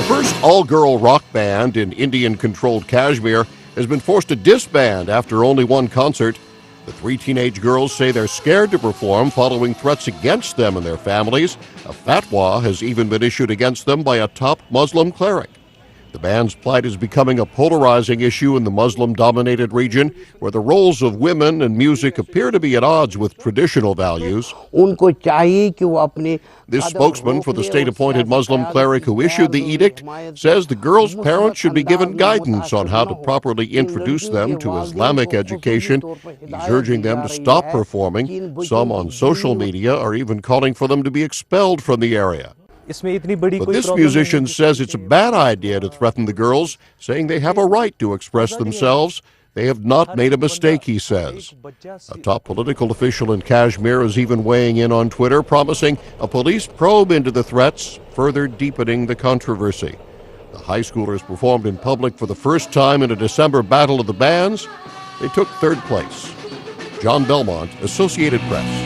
First all-girl rock band in Indian-controlled Kashmir has been forced to disband after only one concert. The three teenage girls say they're scared to perform following threats against them and their families. A fatwa has even been issued against them by a top Muslim cleric. The band's plight is becoming a polarizing issue in the Muslim-dominated region, where the roles of women and music appear to be at odds with traditional values. This spokesman for the state-appointed Muslim cleric who issued the edict says the girls' parents should be given guidance on how to properly introduce them to Islamic education. He's urging them to stop performing. Some on social media are even calling for them to be expelled from the area. But this musician says it's a bad idea to threaten the girls, saying they have a right to express themselves. They have not made a mistake, he says. A top political official in Kashmir is even weighing in on Twitter, promising a police probe into the threats, further deepening the controversy. The high schoolers performed in public for the first time in a December battle of the bands. They took third place. John Belmont, Associated Press.